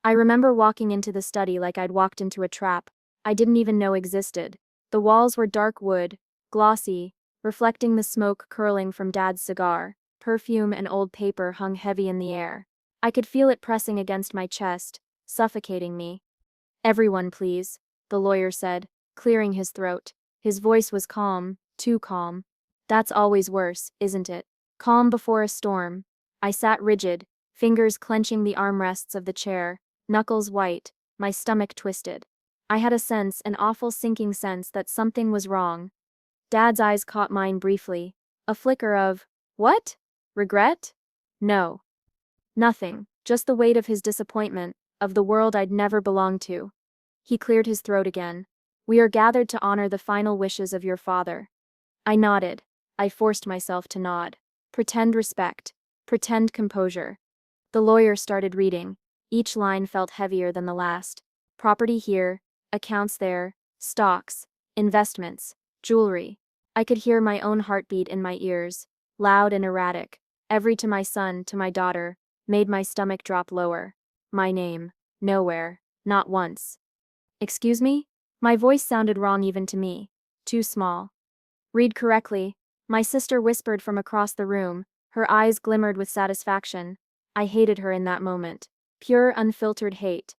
I remember walking into the study like I'd walked into a trap I didn't even know existed. The walls were dark wood, glossy, reflecting the smoke curling from Dad's cigar. Perfume and old paper hung heavy in the air. I could feel it pressing against my chest, suffocating me. "Everyone, please," the lawyer said, clearing his throat. His voice was calm, too calm. That's always worse, isn't it? Calm before a storm. I sat rigid, fingers clenching the armrests of the chair, knuckles white, my stomach twisted. I had a sense, an awful sinking sense, that something was wrong. Dad's eyes caught mine briefly. A flicker of, what? Regret? No. Nothing, just the weight of his disappointment, of the world I'd never belonged to. He cleared his throat again. "We are gathered to honor the final wishes of your father." I nodded. I forced myself to nod. Pretend respect. Pretend composure. The lawyer started reading. Each line felt heavier than the last. Property here, accounts there, stocks, investments, jewelry. I could hear my own heartbeat in my ears, loud and erratic. Every "to my son, to my daughter," made my stomach drop lower. My name. Nowhere. Not once. "Excuse me?" My voice sounded wrong even to me. Too small. "Read correctly," my sister whispered from across the room. Her eyes glimmered with satisfaction. I hated her in that moment. Pure, unfiltered hate.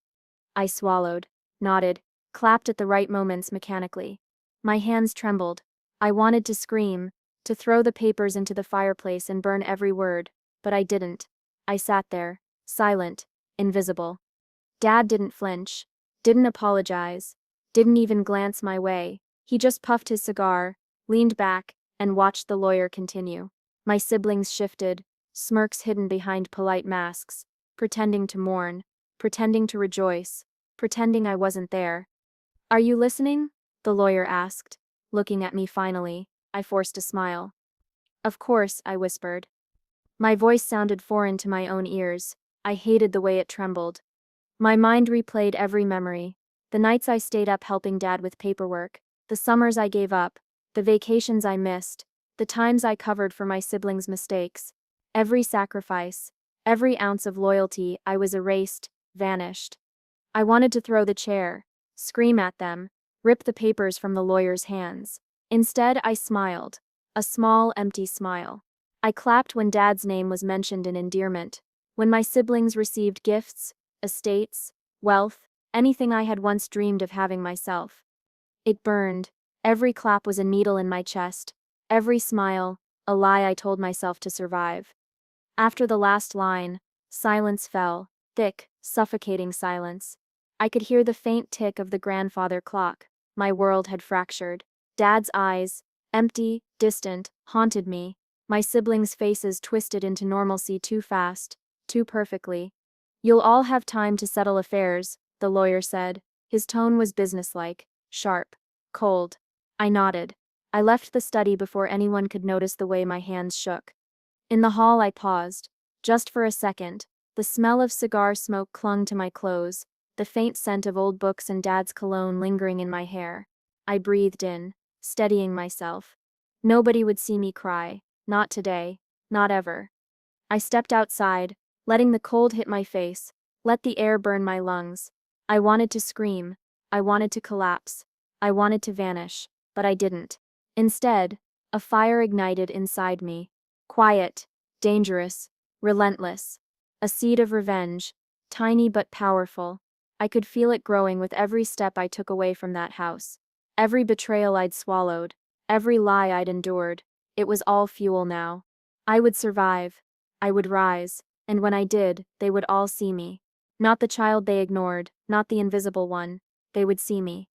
I swallowed, nodded, clapped at the right moments mechanically. My hands trembled. I wanted to scream, to throw the papers into the fireplace and burn every word, but I didn't. I sat there, silent, invisible. Dad didn't flinch, didn't apologize, didn't even glance my way. He just puffed his cigar, leaned back, and watched the lawyer continue. My siblings shifted, smirks hidden behind polite masks, pretending to mourn, pretending to rejoice, pretending I wasn't there. "Are you listening?" the lawyer asked, looking at me finally. I forced a smile. "Of course," I whispered. My voice sounded foreign to my own ears. I hated the way it trembled. My mind replayed every memory. The nights I stayed up helping Dad with paperwork, the summers I gave up, the vacations I missed, the times I covered for my siblings' mistakes. Every sacrifice, every ounce of loyalty, I was erased, vanished. I wanted to throw the chair, scream at them, rip the papers from the lawyer's hands. Instead, I smiled. A small, empty smile. I clapped when Dad's name was mentioned in endearment, when my siblings received gifts, estates, wealth, anything I had once dreamed of having myself. It burned. Every clap was a needle in my chest. Every smile, a lie I told myself to survive. After the last line, silence fell, thick, suffocating silence. I could hear the faint tick of the grandfather clock. My world had fractured. Dad's eyes, empty, distant, haunted me. My siblings' faces twisted into normalcy too fast, too perfectly. "You'll all have time to settle affairs," the lawyer said. His tone was businesslike, sharp, cold. I nodded. I left the study before anyone could notice the way my hands shook. In the hall I paused. Just for a second. The smell of cigar smoke clung to my clothes, the faint scent of old books and Dad's cologne lingering in my hair. I breathed in, steadying myself. Nobody would see me cry. Not today. Not ever. I stepped outside, letting the cold hit my face, let the air burn my lungs. I wanted to scream. I wanted to collapse. I wanted to vanish, but I didn't. Instead, a fire ignited inside me. Quiet, dangerous, relentless. A seed of revenge, tiny but powerful. I could feel it growing with every step I took away from that house. Every betrayal I'd swallowed, every lie I'd endured. It was all fuel now. I would survive. I would rise, and when I did, they would all see me. Not the child they ignored, not the invisible one. They would see me.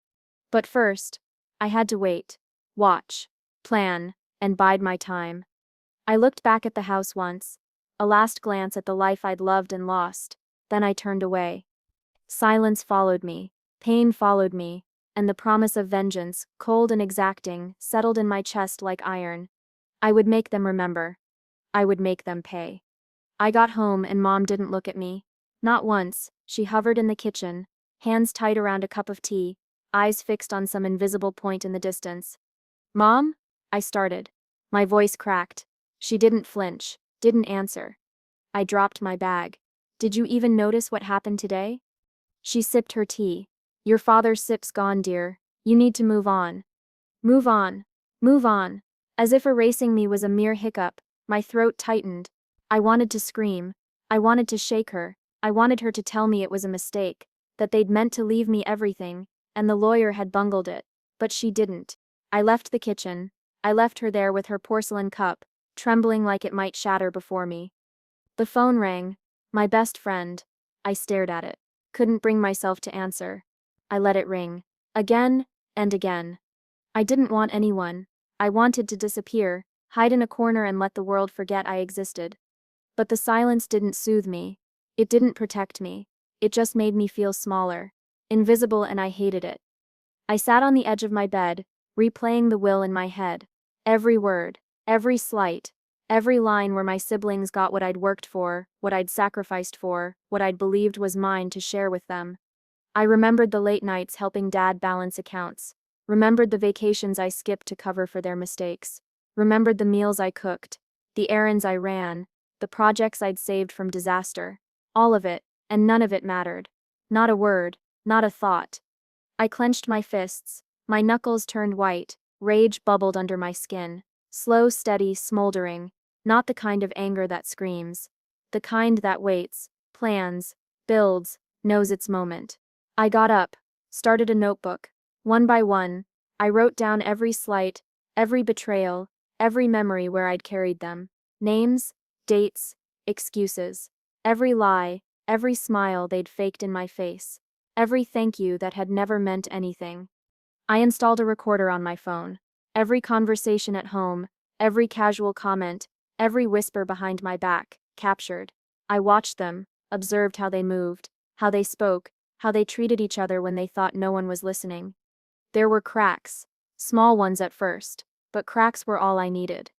But first, I had to wait, watch, plan, and bide my time. I looked back at the house once, a last glance at the life I'd loved and lost, then I turned away. Silence followed me, pain followed me, and the promise of vengeance, cold and exacting, settled in my chest like iron. I would make them remember. I would make them pay. I got home and Mom didn't look at me. Not once. She hovered in the kitchen, hands tight around a cup of tea, eyes fixed on some invisible point in the distance. "Mom?" I started. My voice cracked. She didn't flinch, didn't answer. I dropped my bag. "Did you even notice what happened today?" She sipped her tea. Your father's sip's gone, dear. You need to move on. Move on. Move on. As if erasing me was a mere hiccup, my throat tightened. I wanted to scream. I wanted to shake her. I wanted her to tell me it was a mistake, that they'd meant to leave me everything, and the lawyer had bungled it. But she didn't. I left the kitchen. I left her there with her porcelain cup, trembling like it might shatter before me. The phone rang. My best friend. I stared at it. Couldn't bring myself to answer. I let it ring. Again and again. I didn't want anyone. I wanted to disappear, hide in a corner and let the world forget I existed. But the silence didn't soothe me. It didn't protect me. It just made me feel smaller. Invisible, and I hated it. I sat on the edge of my bed, replaying the will in my head. Every word, every slight, every line where my siblings got what I'd worked for, what I'd sacrificed for, what I'd believed was mine to share with them. I remembered the late nights helping Dad balance accounts. Remembered the vacations I skipped to cover for their mistakes. Remembered the meals I cooked, the errands I ran, the projects I'd saved from disaster. All of it, and none of it mattered. Not a word, not a thought. I clenched my fists. My knuckles turned white. Rage bubbled under my skin. Slow, steady, smoldering. Not the kind of anger that screams. The kind that waits, plans, builds, knows its moment. I got up, started a notebook. One by one, I wrote down every slight, every betrayal, every memory where I'd carried them. Names, dates, excuses. Every lie, every smile they'd faked in my face. Every thank you that had never meant anything. I installed a recorder on my phone. Every conversation at home, every casual comment, every whisper behind my back, captured. I watched them, observed how they moved, how they spoke, how they treated each other when they thought no one was listening. There were cracks, small ones at first, but cracks were all I needed.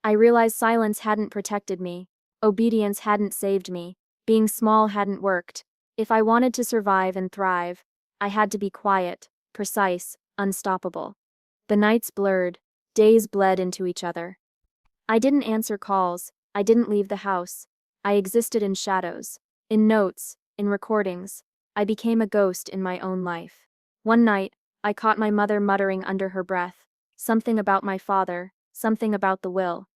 I realized silence hadn't protected me, obedience hadn't saved me, being small hadn't worked. If I wanted to survive and thrive, I had to be quiet, precise, unstoppable. The nights blurred, days bled into each other. I didn't answer calls, I didn't leave the house. I existed in shadows, in notes, in recordings. I became a ghost in my own life. One night, I caught my mother muttering under her breath, something about my father, something about the will.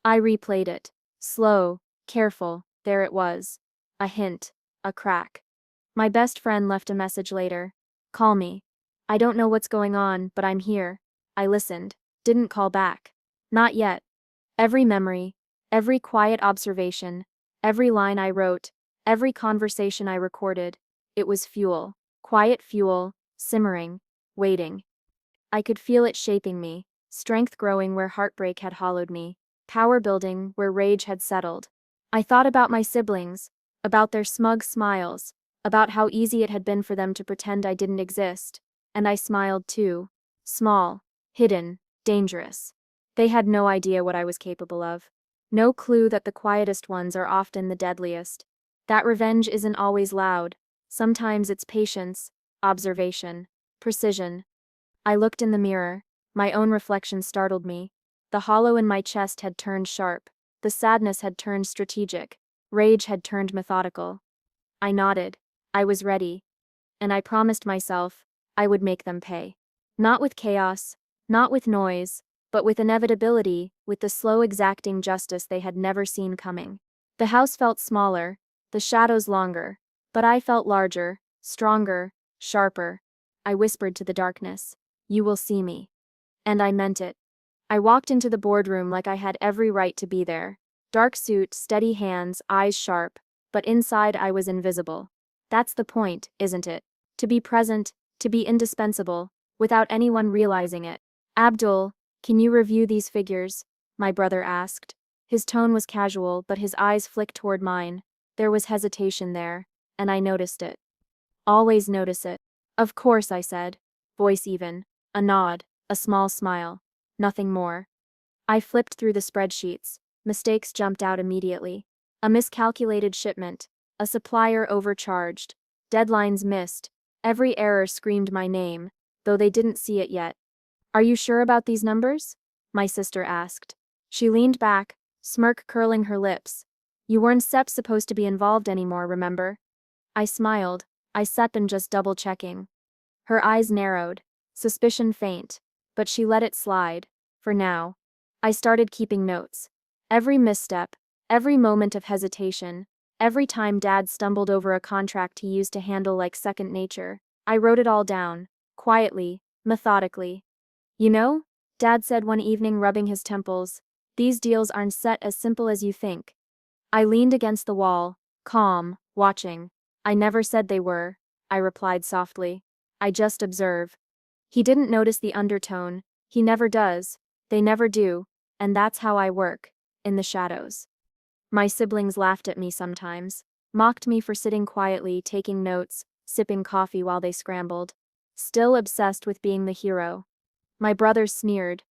I replayed it. Slow, careful, there it was. A hint, a crack. My best friend left a message later. Call me. I don't know what's going on, but I'm here. I listened, didn't call back. Not yet. Every memory, every quiet observation, every line I wrote, every conversation I recorded, it was fuel. Quiet fuel, simmering, waiting. I could feel it shaping me, strength growing where heartbreak had hollowed me, power building where rage had settled. I thought about my siblings, about their smug smiles, about how easy it had been for them to pretend I didn't exist, and I smiled too. Small, hidden, dangerous. They had no idea what I was capable of. No clue that the quietest ones are often the deadliest. That revenge isn't always loud. Sometimes it's patience, observation, precision. I looked in the mirror. My own reflection startled me. The hollow in my chest had turned sharp. The sadness had turned strategic. Rage had turned methodical. I nodded. I was ready. And I promised myself I would make them pay. Not with chaos, not with noise, but with inevitability, with the slow exacting justice they had never seen coming. The house felt smaller, the shadows longer, but I felt larger, stronger, sharper. I whispered to the darkness, "You will see me." And I meant it. I walked into the boardroom like I had every right to be there. Dark suit, steady hands, eyes sharp, but inside I was invisible. That's the point, isn't it? To be present, to be indispensable, without anyone realizing it. Abdul, can you review these figures? My brother asked. His tone was casual, but his eyes flicked toward mine. There was hesitation there, and I noticed it. Always notice it. Of course, I said. Voice even. A nod, a small smile. Nothing more. I flipped through the spreadsheets. Mistakes jumped out immediately. A miscalculated shipment. A supplier overcharged. Deadlines missed. Every error screamed my name, though they didn't see it yet. Are you sure about these numbers? My sister asked. She leaned back, smirk curling her lips. You weren't supposed to be involved anymore, remember? I smiled. I set them just double-checking. Her eyes narrowed, suspicion faint, but she let it slide, for now. I started keeping notes. Every misstep, every moment of hesitation, every time Dad stumbled over a contract he used to handle like second nature, I wrote it all down, quietly, methodically. You know, Dad said one evening, rubbing his temples, these deals aren't set as simple as you think. I leaned against the wall, calm, watching. I never said they were, I replied softly. I just observe. He didn't notice the undertone. He never does. They never do. And that's how I work, in the shadows. My siblings laughed at me sometimes, mocked me for sitting quietly, taking notes, sipping coffee while they scrambled. Still obsessed with being the hero. My brothers sneered.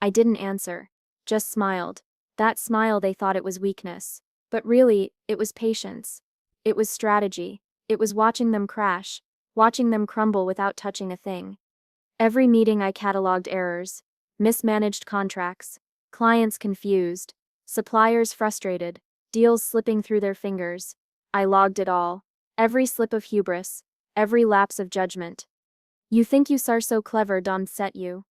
I didn't answer, just smiled. That smile, they thought it was weakness. But really, it was patience. It was strategy. It was watching them crash, watching them crumble without touching a thing. Every meeting I cataloged errors, mismanaged contracts, clients confused, suppliers frustrated, deals slipping through their fingers. I logged it all. Every slip of hubris, every lapse of judgment. You think you are so clever, Don set you.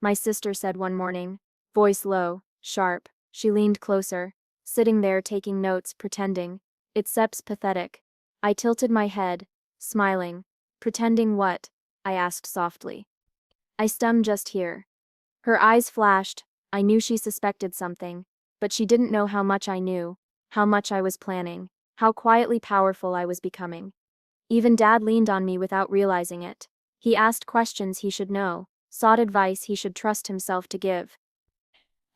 My sister said one morning, voice low, sharp. She leaned closer, sitting there taking notes, pretending. It seems pathetic. I tilted my head, smiling. Pretending what? I asked softly. I stummed just here. Her eyes flashed. I knew she suspected something, but she didn't know how much I knew, how much I was planning, how quietly powerful I was becoming. Even Dad leaned on me without realizing it. He asked questions he should know, sought advice he should trust himself to give.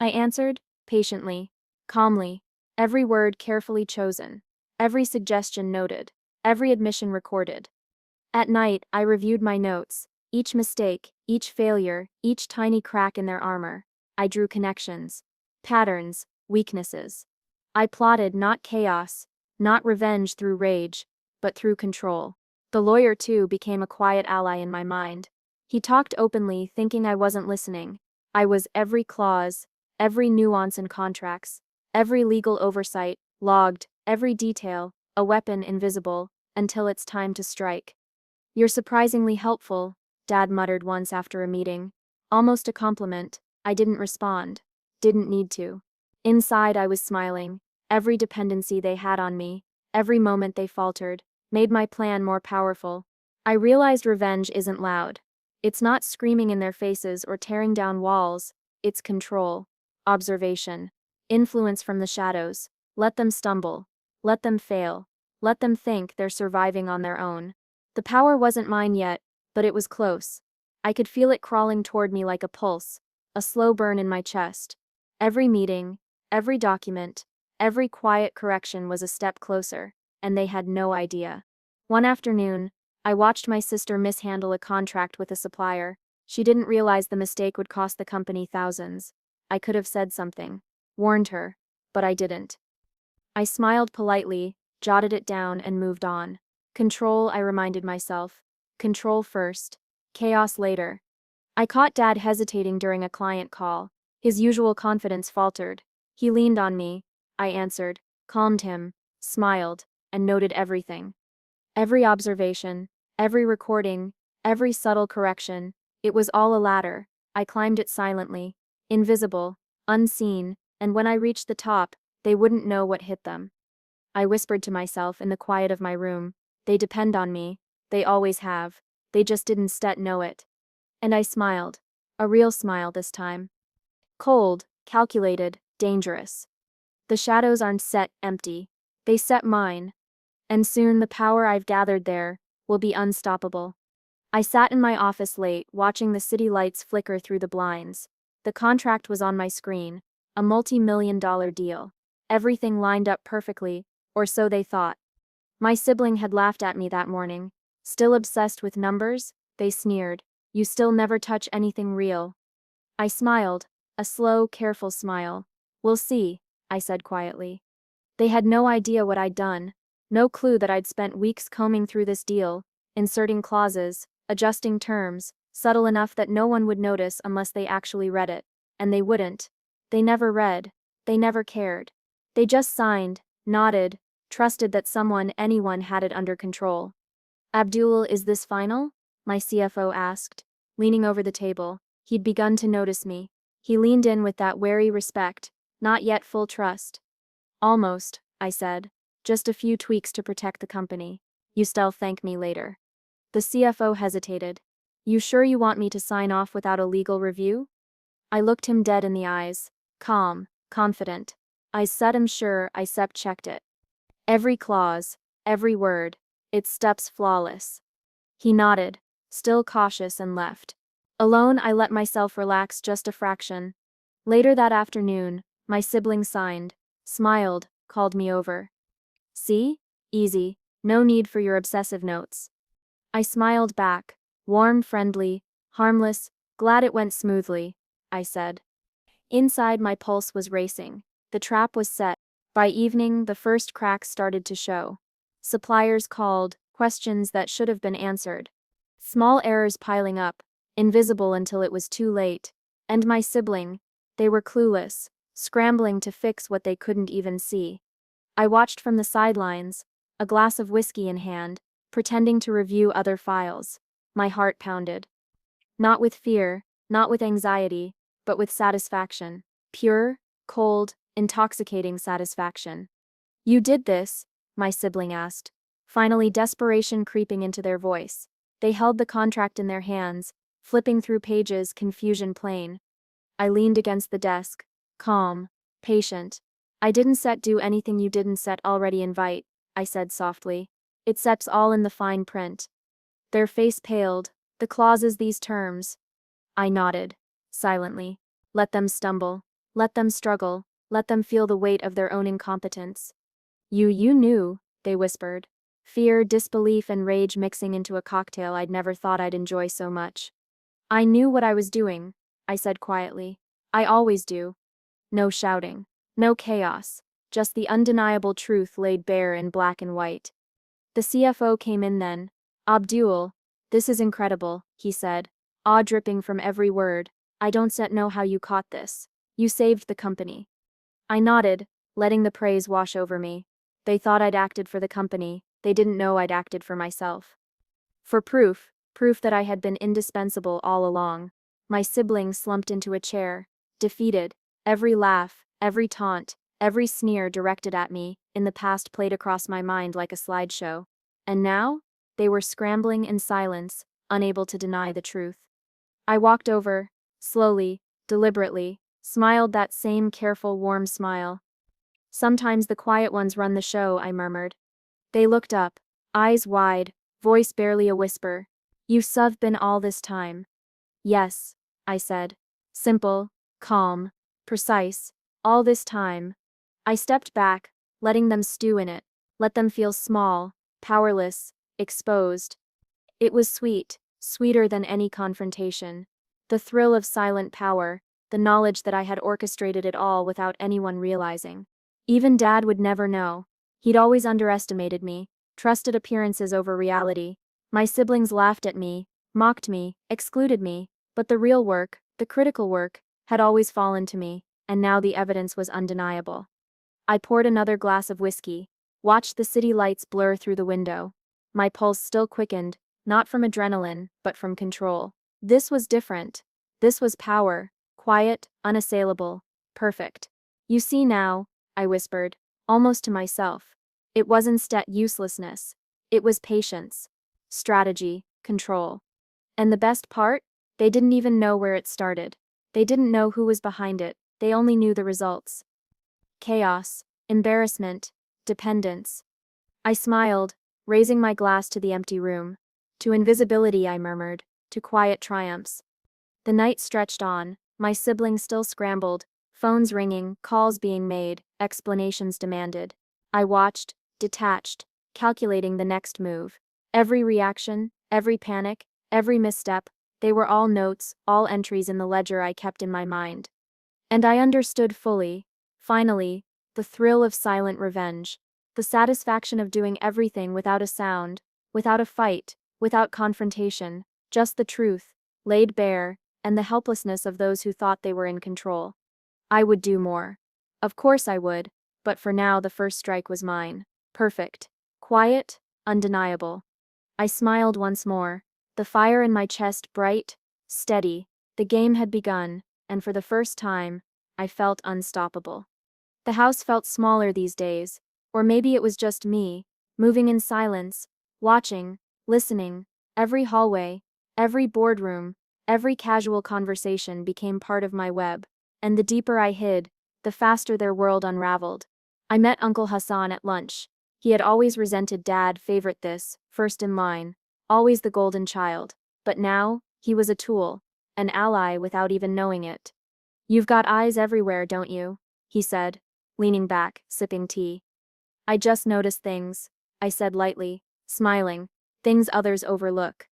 I answered, patiently, calmly, every word carefully chosen, every suggestion noted, every admission recorded. At night, I reviewed my notes, each mistake, each failure, each tiny crack in their armor. I drew connections, patterns, weaknesses. I plotted not chaos, not revenge through rage, but through control. The lawyer, too, became a quiet ally in my mind. He talked openly, thinking I wasn't listening. I was every clause, every nuance in contracts, every legal oversight, logged, every detail, a weapon invisible, until it's time to strike. You're surprisingly helpful, Dad muttered once after a meeting. Almost a compliment. I didn't respond. Didn't need to. Inside, I was smiling. Every dependency they had on me, every moment they faltered, made my plan more powerful. I realized revenge isn't loud. It's not screaming in their faces or tearing down walls. It's control, observation, influence from the shadows. Let them stumble. Let them fail. Let them think they're surviving on their own. The power wasn't mine yet, but it was close. I could feel it crawling toward me like a pulse, a slow burn in my chest. Every meeting, every document, every quiet correction was a step closer, and they had no idea. One afternoon, I watched my sister mishandle a contract with a supplier. She didn't realize the mistake would cost the company thousands. I could have said something, warned her, but I didn't. I smiled politely, jotted it down, and moved on. Control, I reminded myself. Control first. Chaos later. I caught Dad hesitating during a client call. His usual confidence faltered. He leaned on me. I answered, calmed him, smiled, and noted everything. Every observation, every recording, every subtle correction. It was all a ladder. I climbed it silently, invisible, unseen, and when I reached the top, they wouldn't know what hit them. I whispered to myself in the quiet of my room, they depend on me, they always have, they just didn't know it. And I smiled, a real smile this time. Cold, calculated, dangerous. The shadows aren't set empty, they set mine. And soon the power I've gathered there will be unstoppable. I sat in my office late, watching the city lights flicker through the blinds. The contract was on my screen, a multi-million-dollar deal. Everything lined up perfectly, or so they thought. My sibling had laughed at me that morning. Still obsessed with numbers? They sneered. You still never touch anything real. I smiled, a slow, careful smile. We'll see, I said quietly. They had no idea what I'd done. No clue that I'd spent weeks combing through this deal, inserting clauses, adjusting terms, subtle enough that no one would notice unless they actually read it. And they wouldn't. They never read. They never cared. They just signed, nodded, trusted that anyone had it under control. Abdul, is this final? My CFO asked, leaning over the table. He'd begun to notice me. He leaned in with that wary respect, not yet full trust. Almost, I said. Just a few tweaks to protect the company. You still thank me later. The CFO hesitated. You sure you want me to sign off without a legal review? I looked him dead in the eyes. Calm, confident. I said I'm sure I checked it. Every clause, every word, its steps flawless. He nodded, still cautious, and left. Alone, I let myself relax just a fraction. Later that afternoon, my sibling signed, smiled, called me over. See? Easy, no need for your obsessive notes. I smiled back, warm, friendly, harmless, glad it went smoothly, I said. Inside, my pulse was racing. The trap was set. By evening, the first cracks started to show. Suppliers called, questions that should have been answered. Small errors piling up, invisible until it was too late. And my sibling, they were clueless, scrambling to fix what they couldn't even see. I watched from the sidelines, a glass of whiskey in hand, pretending to review other files. My heart pounded. Not with fear, not with anxiety, but with satisfaction. Pure, cold, intoxicating satisfaction. You did this? My sibling asked, finally desperation creeping into their voice. They held the contract in their hands, flipping through pages, confusion plain. I leaned against the desk, calm, patient. I didn't do anything you didn't already invite, I said softly. It sets all in the fine print. Their face paled. The clauses, these terms. I nodded, silently. Let them stumble. Let them struggle. Let them feel the weight of their own incompetence. You knew, they whispered. Fear, disbelief, and rage mixing into a cocktail I'd never thought I'd enjoy so much. I knew what I was doing, I said quietly. I always do. No shouting. No chaos. Just the undeniable truth laid bare in black and white. The CFO came in then. Abdul, this is incredible, he said, awe dripping from every word. I don't know how you caught this. You saved the company. I nodded, letting the praise wash over me. They thought I'd acted for the company. They didn't know I'd acted for myself. For proof that I had been indispensable all along. My sibling slumped into a chair, defeated. Every laugh, every taunt, every sneer directed at me, in the past played across my mind like a slideshow. And now? They were scrambling in silence, unable to deny the truth. I walked over, slowly, deliberately, smiled that same careful, warm smile. Sometimes the quiet ones run the show, I murmured. They looked up, eyes wide, voice barely a whisper. You've been all this time. Yes, I said. Simple, calm, precise, all this time. I stepped back, letting them stew in it, let them feel small, powerless, exposed. It was sweet, sweeter than any confrontation. The thrill of silent power, the knowledge that I had orchestrated it all without anyone realizing. Even Dad would never know. He'd always underestimated me, trusted appearances over reality. My siblings laughed at me, mocked me, excluded me, but the real work, the critical work, had always fallen to me, and now the evidence was undeniable. I poured another glass of whiskey, watched the city lights blur through the window. My pulse still quickened, not from adrenaline, but from control. This was different. This was power, quiet, unassailable, perfect. You see now, I whispered, almost to myself. It wasn't uselessness. It was patience, strategy, control. And the best part? They didn't even know where it started. They didn't know who was behind it. They only knew the results. Chaos, embarrassment, dependence. I smiled, raising my glass to the empty room. To invisibility, I murmured, to quiet triumphs. The night stretched on, my siblings still scrambled, phones ringing, calls being made, explanations demanded. I watched, detached, calculating the next move. Every reaction, every panic, every misstep, they were all notes, all entries in the ledger I kept in my mind. And I understood fully, finally, the thrill of silent revenge, the satisfaction of doing everything without a sound, without a fight, without confrontation, just the truth, laid bare, and the helplessness of those who thought they were in control. I would do more. Of course I would, but for now the first strike was mine. Perfect. Quiet, undeniable. I smiled once more, the fire in my chest bright, steady. The game had begun, and for the first time, I felt unstoppable. The house felt smaller these days, or maybe it was just me, moving in silence, watching, listening. Every hallway, every boardroom, every casual conversation became part of my web, and the deeper I hid, the faster their world unraveled. I met Uncle Hassan at lunch. He had always resented Dad, favorite this, first in line, always the golden child. But now, he was a tool, an ally without even knowing it. "You've got eyes everywhere, don't you?" he said, leaning back, sipping tea. "I just noticed things," I said lightly, smiling, "things others overlook."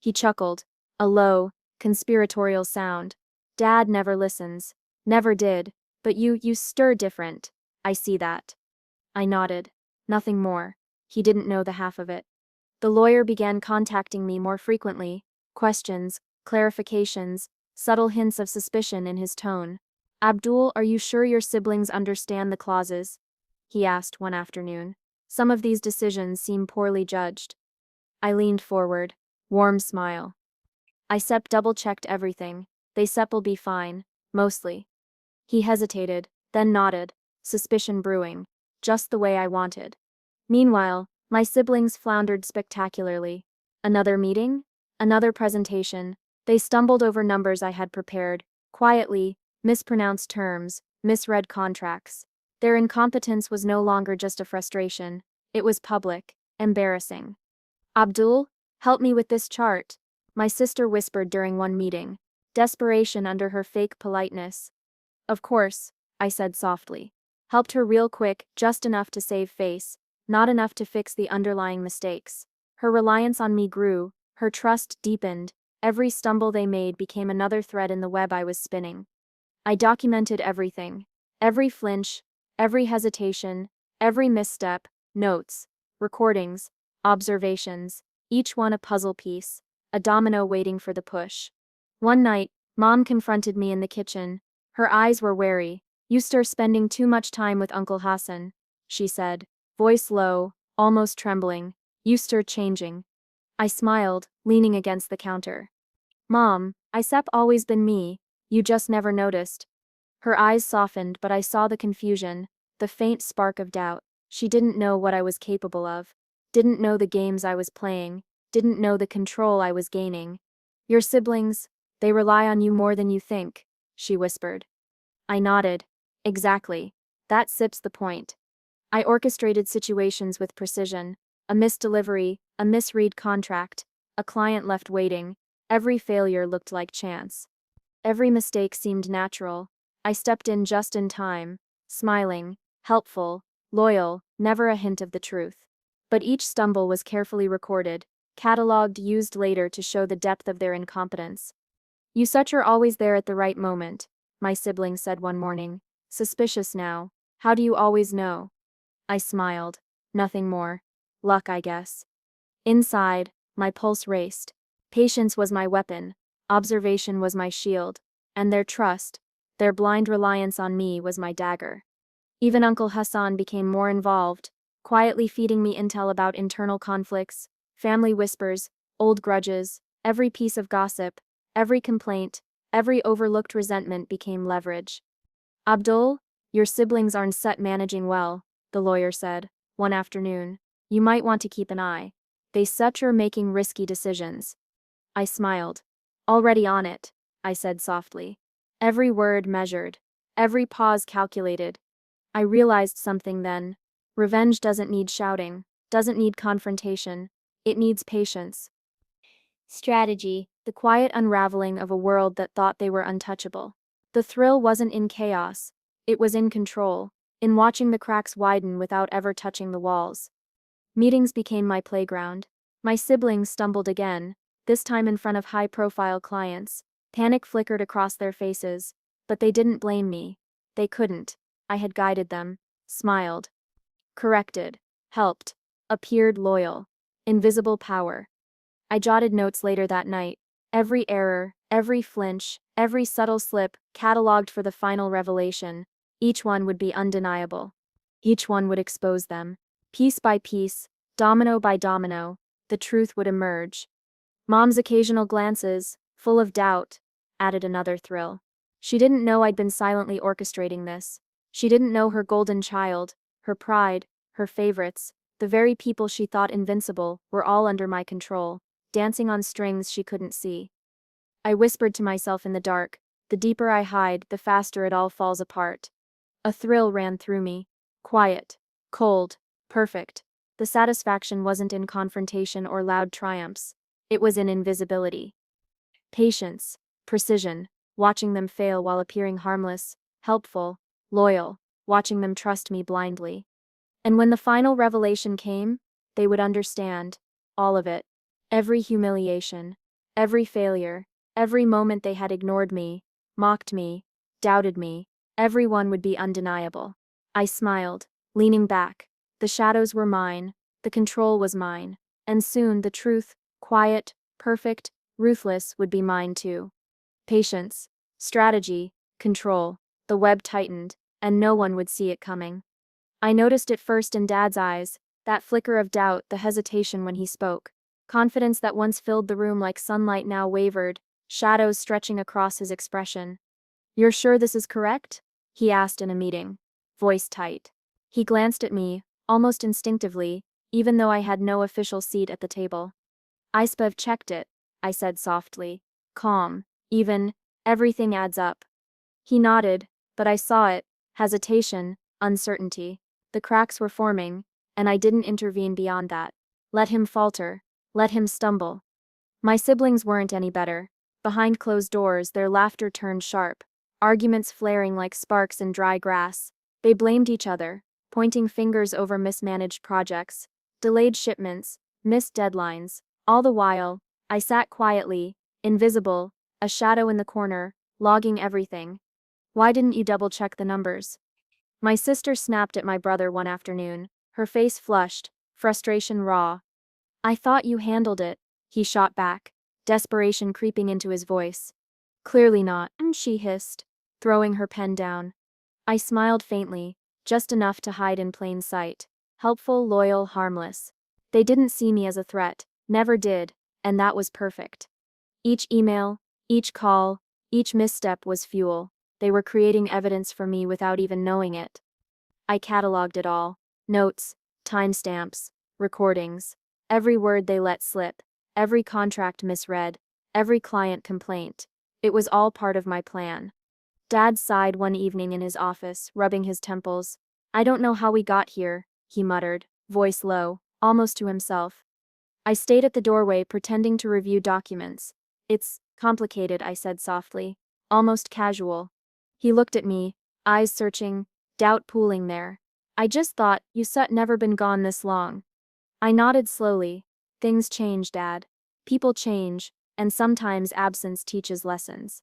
He chuckled, a low, conspiratorial sound. "Dad never listens. Never did. But you stir different. I see that." I nodded. Nothing more. He didn't know the half of it. The lawyer began contacting me more frequently. Questions, clarifications, subtle hints of suspicion in his tone. "Abdul, are you sure your siblings understand the clauses?" he asked one afternoon. "Some of these decisions seem poorly judged." I leaned forward. Warm smile. "I double-checked everything. They'll be fine, mostly." He hesitated, then nodded, suspicion brewing. Just the way I wanted. Meanwhile, my siblings floundered spectacularly. Another meeting? Another presentation. They stumbled over numbers I had prepared, quietly, mispronounced terms, misread contracts. Their incompetence was no longer just a frustration. It was public, embarrassing. "Abdul, help me with this chart," my sister whispered during one meeting, desperation under her fake politeness. "Of course," I said softly. Helped her real quick, just enough to save face, not enough to fix the underlying mistakes. Her reliance on me grew, her trust deepened, every stumble they made became another thread in the web I was spinning. I documented everything. Every flinch, every hesitation, every misstep, notes, recordings, observations, each one a puzzle piece, a domino waiting for the push. One night, Mom confronted me in the kitchen. Her eyes were wary. "You stir spending too much time with Uncle Hassan," she said, voice low, almost trembling. "You stir changing." I smiled, leaning against the counter. "Mom, I've always been me, you just never noticed." Her eyes softened, but I saw the confusion, the faint spark of doubt. She didn't know what I was capable of, didn't know the games I was playing, didn't know the control I was gaining. "Your siblings, they rely on you more than you think," she whispered. I nodded. "Exactly. That sips the point." I orchestrated situations with precision. A missed delivery, a misread contract, a client left waiting. Every failure looked like chance. Every mistake seemed natural. I stepped in just in time, smiling, helpful, loyal, never a hint of the truth. But each stumble was carefully recorded, catalogued, used later to show the depth of their incompetence. "You such are always there at the right moment," my sibling said one morning. "Suspicious now. How do you always know?" I smiled. Nothing more. Luck, I guess. Inside, my pulse raced. Patience was my weapon. Observation was my shield. And their trust, their blind reliance on me was my dagger. Even Uncle Hassan became more involved, quietly feeding me intel about internal conflicts, family whispers, old grudges, every piece of gossip, every complaint, every overlooked resentment became leverage. "Abdul, your siblings aren't managing well," the lawyer said, one afternoon. "You might want to keep an eye. They such are making risky decisions." I smiled. "Already on it," I said softly. Every word measured, every pause calculated. I realized something then. Revenge doesn't need shouting, doesn't need confrontation. It needs patience. Strategy, the quiet unraveling of a world that thought they were untouchable. The thrill wasn't in chaos, it was in control, in watching the cracks widen without ever touching the walls. Meetings became my playground. My siblings stumbled again, this time in front of high-profile clients. Panic flickered across their faces, but they didn't blame me. They couldn't. I had guided them, smiled, corrected, helped, appeared loyal. Invisible power. I jotted notes later that night. Every error, every flinch, every subtle slip, catalogued for the final revelation. Each one would be undeniable. Each one would expose them. Piece by piece, domino by domino, the truth would emerge. Mom's occasional glances, full of doubt, added another thrill. She didn't know I'd been silently orchestrating this. She didn't know her golden child, her pride, her favorites, the very people she thought invincible, were all under my control, dancing on strings she couldn't see. I whispered to myself in the dark, the deeper I hide, the faster it all falls apart. A thrill ran through me. Quiet, cold, perfect. The satisfaction wasn't in confrontation or loud triumphs. It was in invisibility. Patience, precision, watching them fail while appearing harmless, helpful, loyal, watching them trust me blindly. And when the final revelation came, they would understand. All of it. Every humiliation. Every failure. Every moment they had ignored me, mocked me, doubted me. Everyone would be undeniable. I smiled, leaning back. The shadows were mine. The control was mine. And soon the truth, quiet, perfect, ruthless, would be mine too. Patience, strategy, control. The web tightened, and no one would see it coming. I noticed it first in Dad's eyes, that flicker of doubt, the hesitation when he spoke. Confidence that once filled the room like sunlight now wavered, shadows stretching across his expression. "You're sure this is correct?" he asked in a meeting, voice tight. He glanced at me, almost instinctively, even though I had no official seat at the table. "I've checked it," I said softly, calm, even, "everything adds up." He nodded, but I saw it, hesitation, uncertainty. The cracks were forming, and I didn't intervene beyond that. Let him falter, let him stumble. My siblings weren't any better. Behind closed doors, their laughter turned sharp, arguments flaring like sparks in dry grass. They blamed each other, pointing fingers over mismanaged projects, delayed shipments, missed deadlines. All the while, I sat quietly, invisible, a shadow in the corner, logging everything. "Why didn't you double-check the numbers?" My sister snapped at my brother one afternoon, her face flushed, frustration raw. "I thought you handled it," he shot back, desperation creeping into his voice. "Clearly not," she hissed, throwing her pen down. I smiled faintly, just enough to hide in plain sight. Helpful, loyal, harmless. They didn't see me as a threat, never did, and that was perfect. Each email, each call, each misstep was fuel. They were creating evidence for me without even knowing it. I cataloged it all. Notes, timestamps, recordings. Every word they let slip. Every contract misread. Every client complaint. It was all part of my plan. Dad sighed one evening in his office, rubbing his temples. "I don't know how we got here," he muttered, voice low, almost to himself. I stayed at the doorway pretending to review documents. "It's complicated," I said softly, almost casual. He looked at me, eyes searching, doubt pooling there. "I just thought never been gone this long." I nodded slowly. "Things change, Dad. People change, and sometimes absence teaches lessons."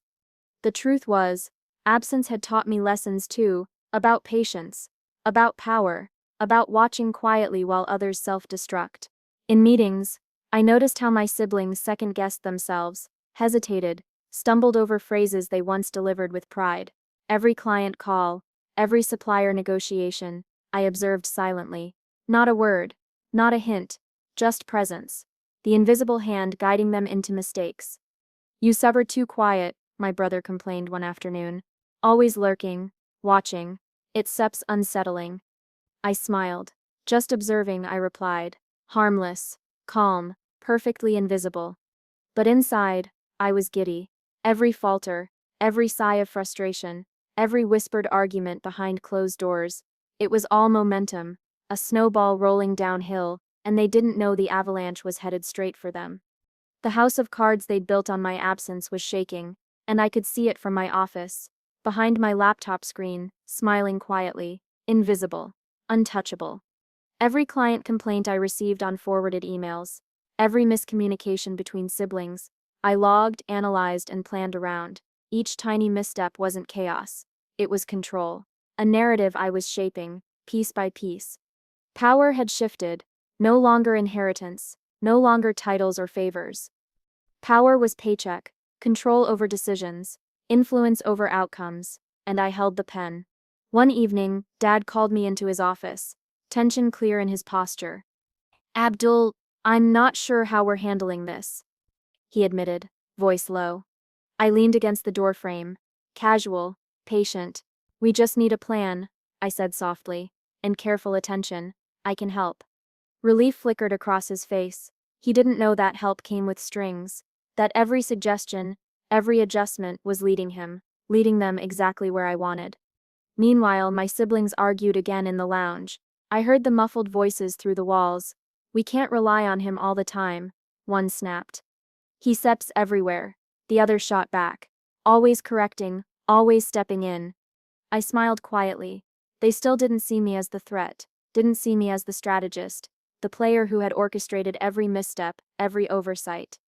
The truth was, absence had taught me lessons too, about patience, about power, about watching quietly while others self-destruct. In meetings, I noticed how my siblings second-guessed themselves, hesitated, stumbled over phrases they once delivered with pride. Every client call, every supplier negotiation, I observed silently. Not a word, not a hint, just presence. The invisible hand guiding them into mistakes. "You were too quiet," my brother complained one afternoon. "Always lurking, watching. It's unsettling." I smiled. "Just observing," I replied. Harmless, calm, perfectly invisible. But inside, I was giddy. Every falter, every sigh of frustration, every whispered argument behind closed doors. It was all momentum, a snowball rolling downhill, and they didn't know the avalanche was headed straight for them. The house of cards they'd built on my absence was shaking, and I could see it from my office, behind my laptop screen, smiling quietly, invisible, untouchable. Every client complaint I received on forwarded emails, every miscommunication between siblings, I logged, analyzed, and planned around. Each tiny misstep wasn't chaos. It was control. A narrative I was shaping, piece by piece. Power had shifted, no longer inheritance, no longer titles or favors. Power was paycheck, control over decisions, influence over outcomes, and I held the pen. One evening, Dad called me into his office, tension clear in his posture. "Abdul, I'm not sure how we're handling this, he admitted, voice low. I leaned against the doorframe. Casual, patient. We just need a plan, I said softly, and careful attention. I can help. Relief flickered across his face. He didn't know that help came with strings, that every suggestion, every adjustment was leading them exactly where I wanted. Meanwhile, my siblings argued again in the lounge. I heard the muffled voices through the walls. We can't rely on him all the time, one snapped. He steps everywhere, the other shot back. Always correcting, always stepping in. I smiled quietly. They still didn't see me as the threat, didn't see me as the strategist, the player who had orchestrated every misstep, every oversight.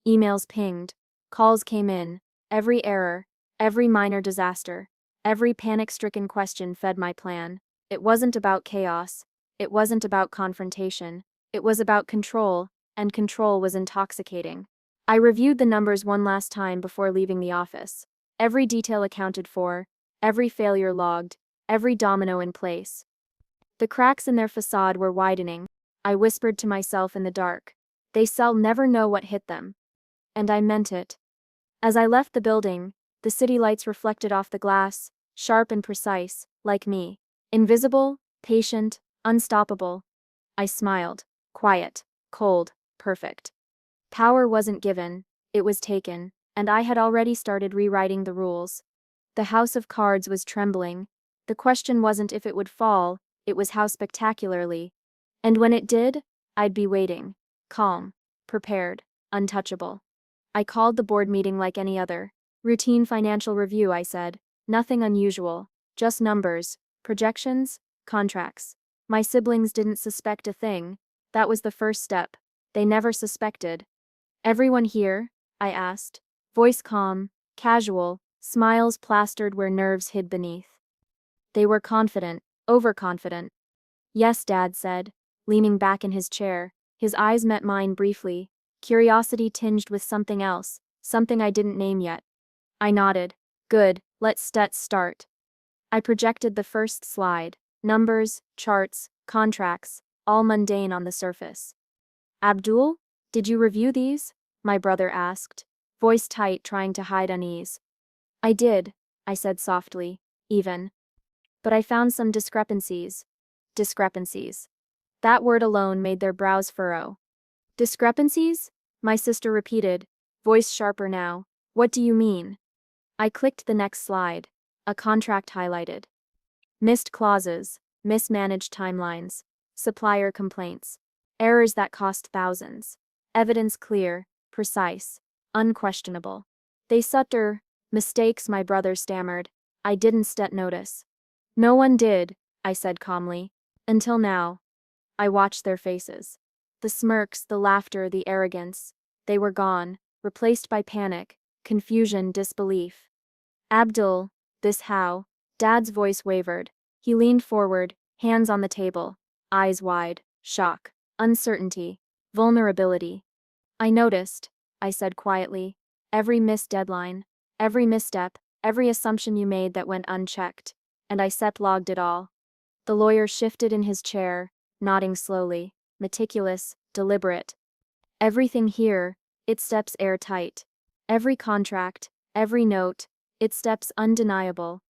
Emails pinged, calls came in, every error, every minor disaster, every panic-stricken question fed my plan. It wasn't about chaos, it wasn't about confrontation, it was about control, and control was intoxicating. I reviewed the numbers one last time before leaving the office. Every detail accounted for, every failure logged, every domino in place. The cracks in their facade were widening. I whispered to myself in the dark. They'll never know what hit them. And I meant it. As I left the building, the city lights reflected off the glass, sharp and precise, like me. Invisible, patient, unstoppable. I smiled. Quiet, cold, perfect. Power wasn't given, it was taken, and I had already started rewriting the rules. The house of cards was trembling. The question wasn't if it would fall, it was how spectacularly. And when it did, I'd be waiting. Calm, prepared, untouchable. I called the board meeting like any other. Routine financial review, I said. Nothing unusual. Just numbers, projections, contracts. My siblings didn't suspect a thing. That was the first step. They never suspected. Everyone here? I asked. Voice calm, casual, smiles plastered where nerves hid beneath. They were confident, overconfident. Yes, Dad said, leaning back in his chair. His eyes met mine briefly, curiosity tinged with something else, something I didn't name yet. I nodded. Good, let's start. I projected the first slide. Numbers, charts, contracts, all mundane on the surface. Abdul, did you review these? My brother asked, voice tight, trying to hide unease. I did, I said softly, even. But I found some discrepancies. Discrepancies. That word alone made their brows furrow. Discrepancies? My sister repeated, voice sharper now. What do you mean? I clicked the next slide. A contract highlighted. Missed clauses, mismanaged timelines, supplier complaints, errors that cost thousands. Evidence clear, precise, unquestionable. They sutter, mistakes, my brother stammered. I didn't notice. No one did, I said calmly. Until now. I watched their faces. The smirks, the laughter, the arrogance. They were gone, replaced by panic, confusion, disbelief. Abdul, this how? Dad's voice wavered. He leaned forward, hands on the table, eyes wide, shock, uncertainty, vulnerability. I noticed, I said quietly, every missed deadline, every misstep, every assumption you made that went unchecked, and I logged it all. The lawyer shifted in his chair, nodding slowly, meticulous, deliberate. Everything here, it steps airtight. Every contract, every note, it steps undeniable.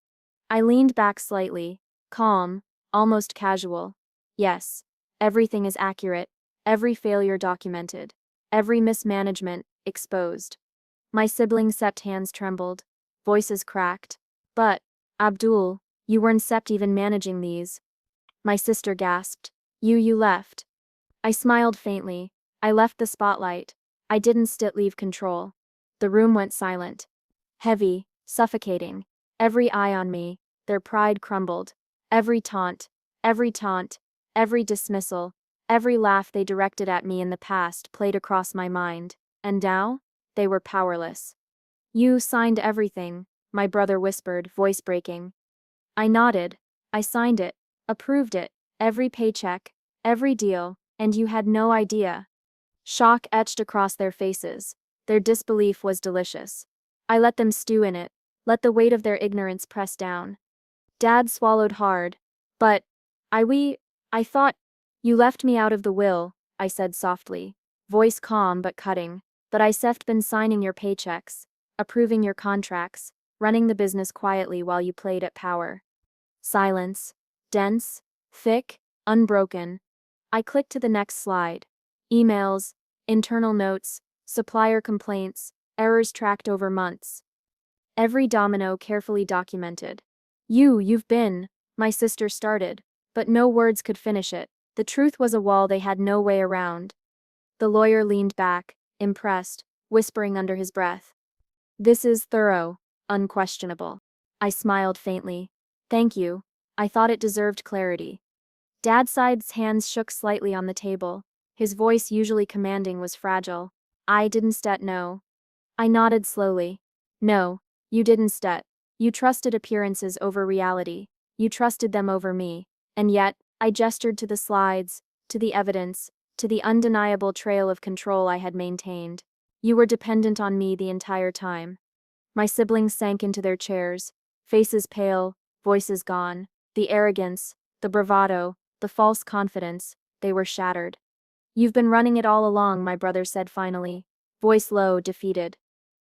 I leaned back slightly, calm, almost casual. Yes, everything is accurate, every failure documented, every mismanagement exposed. My siblings' sept hands trembled, voices cracked. But, Abdul, you weren't sept even managing these. My sister gasped. You left. I smiled faintly. I left the spotlight. I didn't leave control. The room went silent. Heavy, suffocating. Every eye on me, their pride crumbled. Every taunt, every dismissal, every laugh they directed at me in the past played across my mind. And now, they were powerless. You signed everything, my brother whispered, voice breaking. I nodded. I signed it, approved it, every paycheck, every deal, and you had no idea. Shock etched across their faces. Their disbelief was delicious. I let them stew in it, let the weight of their ignorance press down. Dad swallowed hard. But, I thought, you left me out of the will, I said softly, voice calm but cutting. But I've been signing your paychecks, approving your contracts, running the business quietly while you played at power. Silence. Dense, thick, unbroken. I clicked to the next slide. Emails, internal notes, supplier complaints, errors tracked over months. Every domino carefully documented. You've been, my sister started, but no words could finish it. The truth was a wall they had no way around. The lawyer leaned back, impressed, whispering under his breath. This is thorough, unquestionable. I smiled faintly. Thank you. I thought it deserved clarity. Dad's side's hands shook slightly on the table. His voice, usually commanding, was fragile. I didn't know. I nodded slowly. No, you didn't. You trusted appearances over reality. You trusted them over me. And yet, I gestured to the slides, to the evidence, to the undeniable trail of control I had maintained. You were dependent on me the entire time. My siblings sank into their chairs, faces pale, voices gone. The arrogance, the bravado, the false confidence, they were shattered. You've been running it all along, my brother said finally, voice low, defeated.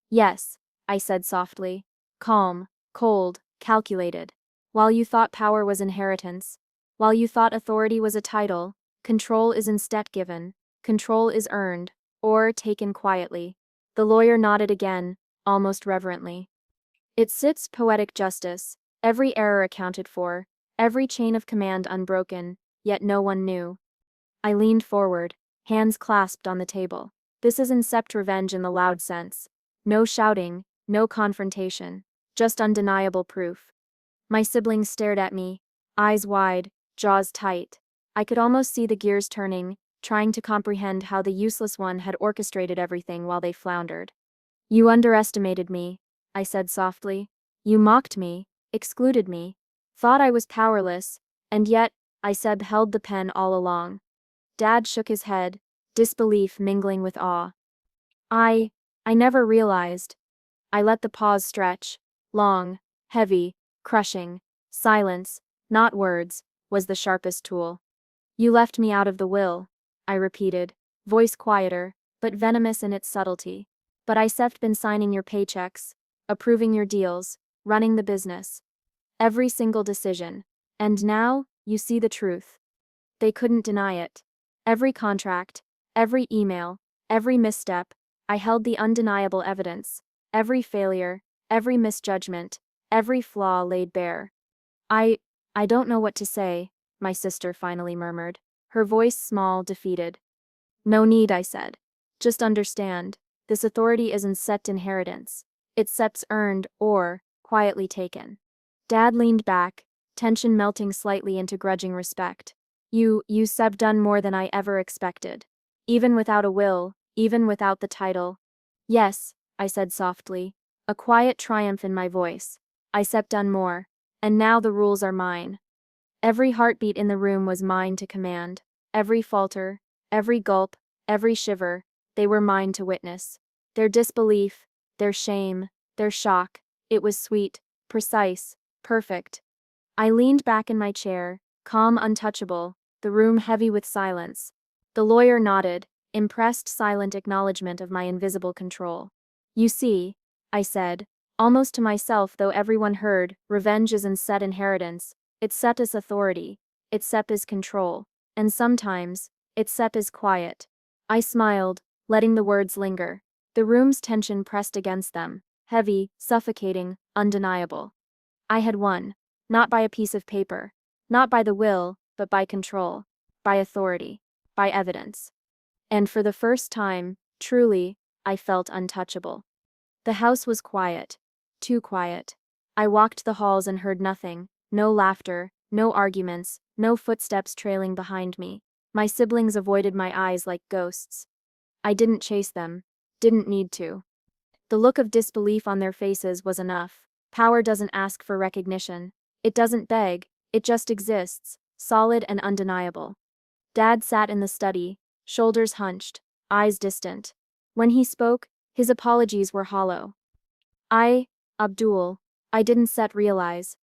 Yes, I said softly, calm, cold, calculated. While you thought power was inheritance, while you thought authority was a title, control is instead given, control is earned, or taken quietly. The lawyer nodded again, almost reverently. It sits poetic justice, every error accounted for, every chain of command unbroken, yet no one knew. I leaned forward, hands clasped on the table. This is incept revenge in the loud sense. No shouting, no confrontation, just undeniable proof. My siblings stared at me, eyes wide, jaws tight. I could almost see the gears turning, trying to comprehend how the useless one had orchestrated everything while they floundered. You underestimated me, I said softly. You mocked me, excluded me, thought I was powerless, and yet, I said, held the pen all along. Dad shook his head, disbelief mingling with awe. I never realized. I let the pause stretch. Long, heavy, crushing. Silence, not words, was the sharpest tool. You left me out of the will, I repeated, voice quieter, but venomous in its subtlety. But I've been signing your paychecks, approving your deals, running the business. Every single decision. And now, you see the truth. They couldn't deny it. Every contract, every email, every misstep, I held the undeniable evidence. Every failure, every misjudgment, every flaw laid bare. I don't know what to say, my sister finally murmured, her voice small, defeated. No need, I said. Just understand, this authority isn't set inheritance. It's sep's earned or quietly taken. Dad leaned back, tension melting slightly into grudging respect. You Seb done more than I ever expected. Even without a will, even without the title. Yes, I said softly, a quiet triumph in my voice. I Seb done more, and now the rules are mine. Every heartbeat in the room was mine to command. Every falter, every gulp, every shiver, they were mine to witness. Their disbelief, their shame, their shock, it was sweet, precise, perfect. I leaned back in my chair, calm, untouchable, the room heavy with silence. The lawyer nodded, impressed, silent acknowledgement of my invisible control. You see, I said, almost to myself though everyone heard, revenge isn't set inheritance, it's set as authority, it's set as control, and sometimes, it's set as quiet. I smiled, letting the words linger. The room's tension pressed against them, heavy, suffocating, undeniable. I had won, not by a piece of paper, not by the will, but by control, by authority, by evidence. And for the first time, truly, I felt untouchable. The house was quiet, too quiet. I walked the halls and heard nothing, no laughter, no arguments, no footsteps trailing behind me. My siblings avoided my eyes like ghosts. I didn't chase them, didn't need to. The look of disbelief on their faces was enough. Power doesn't ask for recognition. It doesn't beg, it just exists, solid and undeniable. Dad sat in the study, shoulders hunched, eyes distant. When he spoke, his apologies were hollow. Abdul, I didn't realize.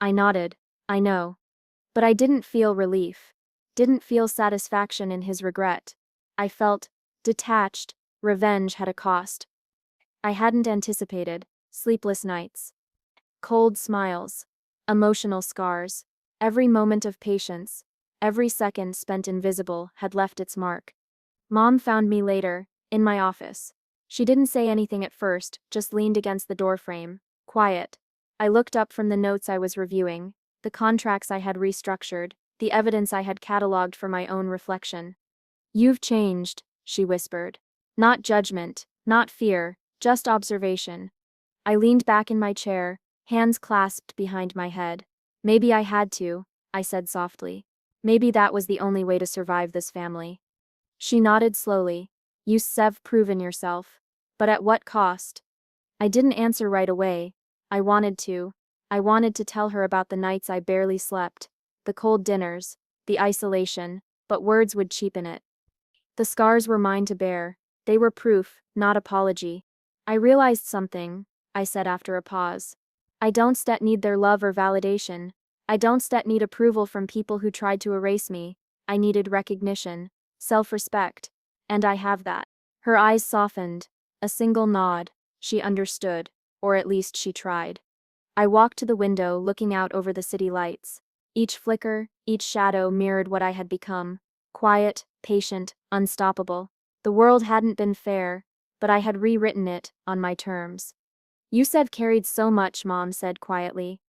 I nodded, I know. But I didn't feel relief. Didn't feel satisfaction in his regret. I felt detached. Revenge had a cost. I hadn't anticipated. Sleepless nights. Cold smiles. Emotional scars. Every moment of patience, every second spent invisible, had left its mark. Mom found me later, in my office. She didn't say anything at first, just leaned against the doorframe, quiet. I looked up from the notes I was reviewing, the contracts I had restructured, the evidence I had cataloged for my own reflection. "You've changed," she whispered. Not judgment, not fear, just observation. I leaned back in my chair, hands clasped behind my head. "Maybe I had to," I said softly. "Maybe that was the only way to survive this family." She nodded slowly. "You've proven yourself. But at what cost?" I didn't answer right away. I wanted to. I wanted to tell her about the nights I barely slept, the cold dinners, the isolation, but words would cheapen it. The scars were mine to bear. They were proof, not apology. "I realized something," I said after a pause. "I don't stet need their love or validation. I don't stet need approval from people who tried to erase me. I needed recognition, self-respect. And I have that." Her eyes softened. A single nod. She understood. Or at least she tried. I walked to the window, looking out over the city lights. Each flicker, each shadow mirrored what I had become. Quiet, patient, unstoppable. The world hadn't been fair, but I had rewritten it, on my terms. "You've carried so much," Mom said quietly.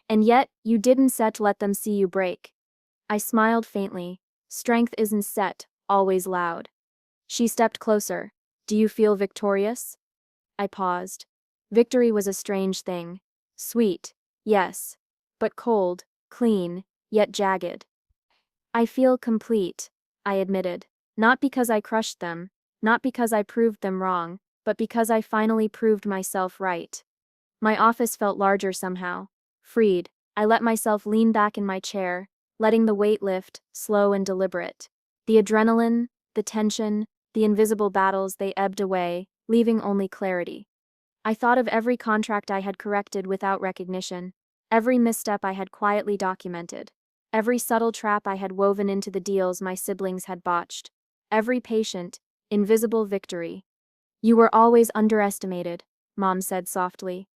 "And yet, you didn't let them see you break." I smiled faintly. Strength isn't always loud. She stepped closer. "Do you feel victorious?" I paused. Victory was a strange thing. Sweet, yes. But cold, clean, yet jagged. "I feel complete," I admitted. Not because I crushed them, not because I proved them wrong, but because I finally proved myself right. My office felt larger somehow. Freed, I let myself lean back in my chair, letting the weight lift, slow and deliberate. The adrenaline, the tension, the invisible battles, they ebbed away, leaving only clarity. I thought of every contract I had corrected without recognition, every misstep I had quietly documented, every subtle trap I had woven into the deals my siblings had botched, every patient, invisible victory. "You were always underestimated," Mom said softly.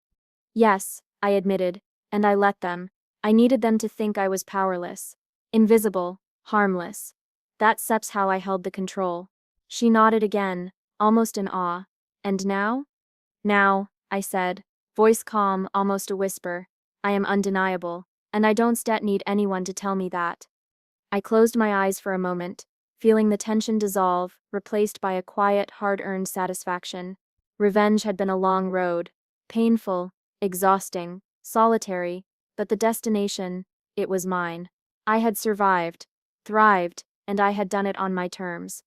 "Yes," I admitted, "and I let them. I needed them to think I was powerless. Invisible, harmless. That's how I held the control." She nodded again, almost in awe. "And now?" "Now," I said, voice calm, almost a whisper, "I am undeniable, and I don't need anyone to tell me that." I closed my eyes for a moment, feeling the tension dissolve, replaced by a quiet, hard-earned satisfaction. Revenge had been a long road, painful, exhausting, solitary, but the destination, it was mine. I had survived, thrived, and I had done it on my terms.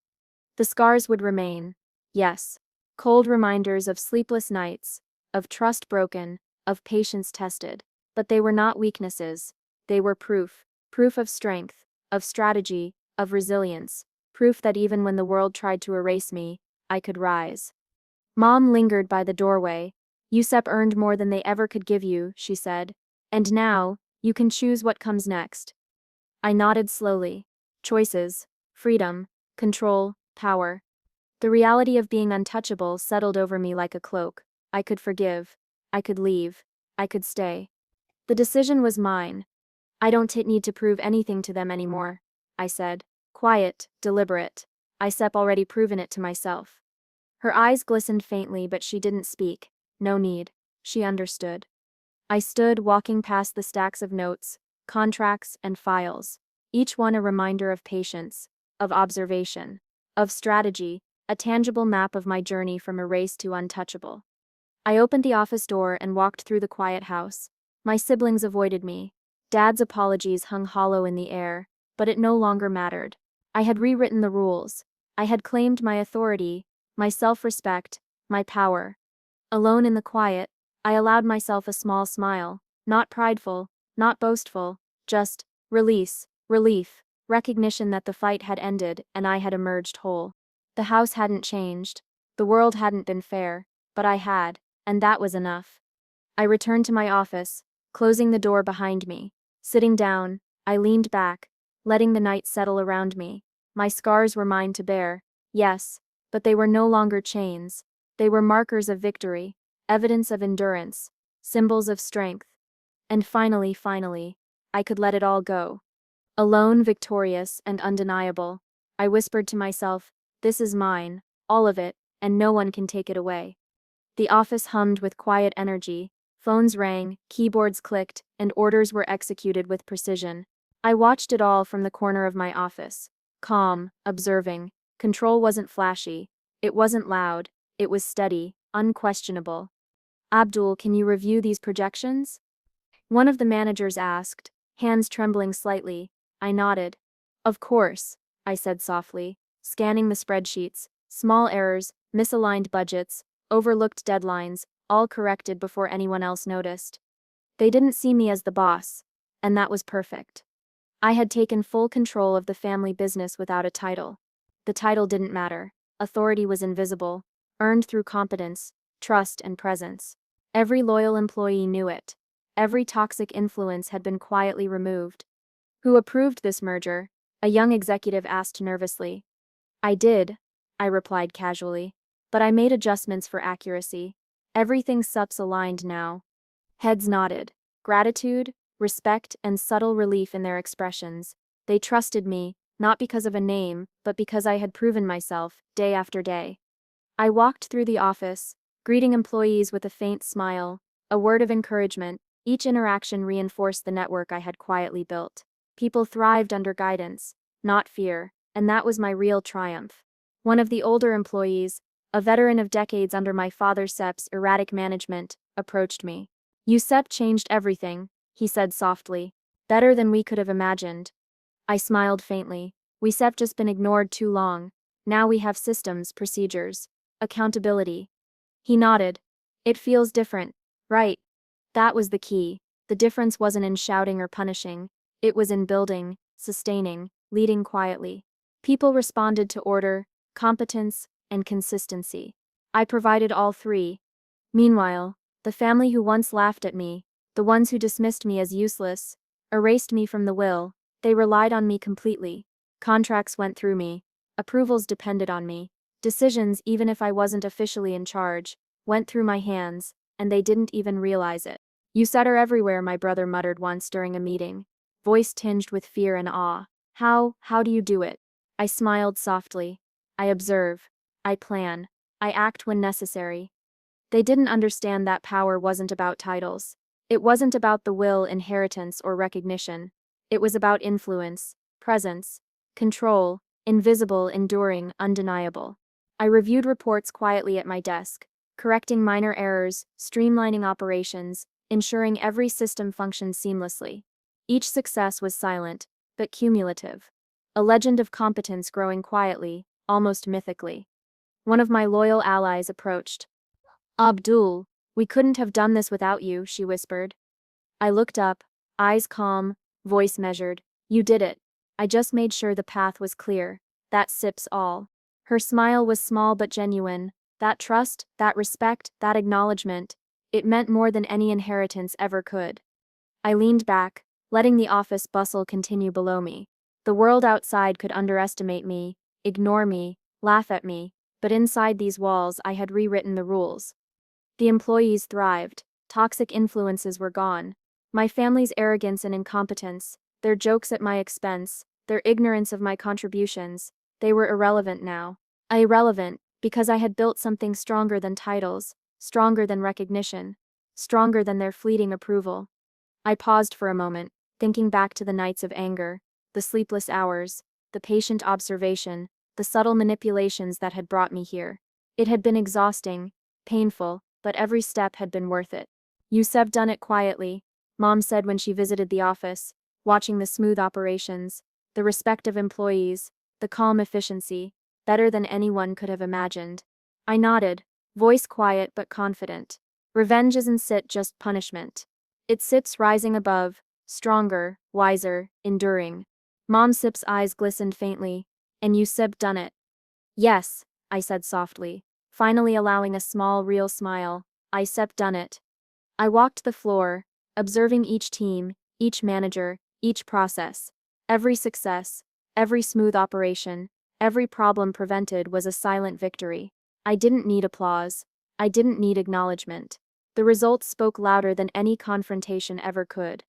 The scars would remain, yes. Cold reminders of sleepless nights, of trust broken, of patience tested. But they were not weaknesses. They were proof. Proof of strength, of strategy, of resilience. Proof that even when the world tried to erase me, I could rise. Mom lingered by the doorway. "You've earned more than they ever could give you," she said. "And now, you can choose what comes next." I nodded slowly. Choices, freedom, control, power. The reality of being untouchable settled over me like a cloak. I could forgive. I could leave. I could stay. The decision was mine. "I don't need to prove anything to them anymore," I said. Quiet, deliberate. I've already proven it to myself. Her eyes glistened faintly, but she didn't speak. No need. She understood. I stood, walking past the stacks of notes, contracts, and files, each one a reminder of patience, of observation, of strategy, a tangible map of my journey from erased to untouchable. I opened the office door and walked through the quiet house. My siblings avoided me. Dad's apologies hung hollow in the air, but it no longer mattered. I had rewritten the rules. I had claimed my authority, my self-respect, my power. Alone in the quiet, I allowed myself a small smile, not prideful, not boastful, just release, relief, recognition that the fight had ended and I had emerged whole. The house hadn't changed, the world hadn't been fair, but I had, and that was enough. I returned to my office, closing the door behind me. Sitting down, I leaned back, letting the night settle around me. My scars were mine to bear, Yes, but they were no longer chains. They were markers of victory, evidence of endurance, symbols of strength. And finally, I could let it all go. Alone, victorious, and undeniable, I whispered to myself, this is mine, all of it, and no one can take it away. The office hummed with quiet energy, phones rang, keyboards clicked, and orders were executed with precision. I watched it all from the corner of my office, calm, observing. Control wasn't flashy, it wasn't loud, it was steady, unquestionable. Abdul, can you review these projections? One of the managers asked, hands trembling slightly. I nodded. Of course, I said softly, scanning the spreadsheets, small errors, misaligned budgets, overlooked deadlines, all corrected before anyone else noticed. They didn't see me as the boss, and that was perfect. I had taken full control of the family business without a title. The title didn't matter. Authority was invisible, earned through competence, trust, and presence. Every loyal employee knew it. Every toxic influence had been quietly removed. Who approved this merger? A young executive asked nervously. I did, I replied casually, but I made adjustments for accuracy. Everything SUP's aligned now. Heads nodded. Gratitude, respect, and subtle relief in their expressions. They trusted me, not because of a name, but because I had proven myself, day after day. I walked through the office, greeting employees with a faint smile, a word of encouragement. Each interaction reinforced the network I had quietly built. People thrived under guidance, not fear, and that was my real triumph. One of the older employees, a veteran of decades under my father SEP's erratic management, approached me. You SEP changed everything, he said softly. Better than we could have imagined. I smiled faintly. We SEP just been ignored too long. Now we have systems, procedures, accountability. He nodded. It feels different, right? That was the key. The difference wasn't in shouting or punishing. It was in building, sustaining, leading quietly. People responded to order, competence, and consistency. I provided all three. Meanwhile, the family who once laughed at me, the ones who dismissed me as useless, erased me from the will, they relied on me completely. Contracts went through me. Approvals depended on me. Decisions, even if I wasn't officially in charge, went through my hands, and they didn't even realize it. You SET are everywhere, my brother muttered once during a meeting, voice tinged with fear and awe. How do you do it? I smiled softly. I observe. I plan. I act when necessary. They didn't understand that power wasn't about titles. It wasn't about the will, inheritance, or recognition. It was about influence, presence, control, invisible, enduring, undeniable. I reviewed reports quietly at my desk, correcting minor errors, streamlining operations, ensuring every system functioned seamlessly. Each success was silent, but cumulative. A legend of competence growing quietly, almost mythically. One of my loyal allies approached. Abdul, we couldn't have done this without you, she whispered. I looked up, eyes calm, voice measured. You did it. I just made sure the path was clear. That SIP's all. Her smile was small but genuine. That trust, that respect, that acknowledgement. It meant more than any inheritance ever could. I leaned back, letting the office bustle continue below me. The world outside could underestimate me, ignore me, laugh at me, but inside these walls I had rewritten the rules. The employees thrived. Toxic influences were gone. My family's arrogance and incompetence, their jokes at my expense, their ignorance of my contributions, they were irrelevant now. Irrelevant, because I had built something stronger than titles, stronger than recognition, stronger than their fleeting approval. I paused for a moment, thinking back to the nights of anger, the sleepless hours, the patient observation, the subtle manipulations that had brought me here. It had been exhausting, painful, but every step had been worth it. You've done it quietly, Mom said when she visited the office, watching the smooth operations, the respect of employees, the calm efficiency, better than anyone could have imagined. I nodded, voice quiet but confident. Revenge isn't just punishment. It sits rising above, stronger, wiser, enduring. Mom SIP's eyes glistened faintly. And you've done it. Yes, I said softly, finally allowing a small, real smile. I've done it. I walked the floor, observing each team, each manager, each process. Every success, every smooth operation, Every problem prevented was a silent victory. I didn't need applause. I didn't need acknowledgement. The results spoke louder than any confrontation ever could.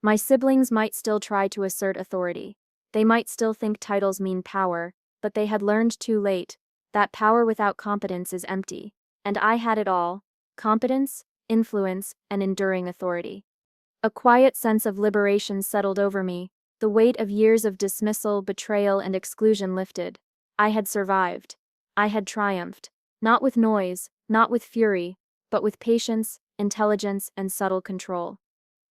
My siblings might still try to assert authority. They might still think titles mean power, but they had learned too late that power without competence is empty. And I had it all: competence, influence, and enduring authority. A quiet sense of liberation settled over me. The weight of years of dismissal, betrayal, and exclusion lifted. I had survived. I had triumphed. Not with noise, not with fury, but with patience, intelligence, and subtle control.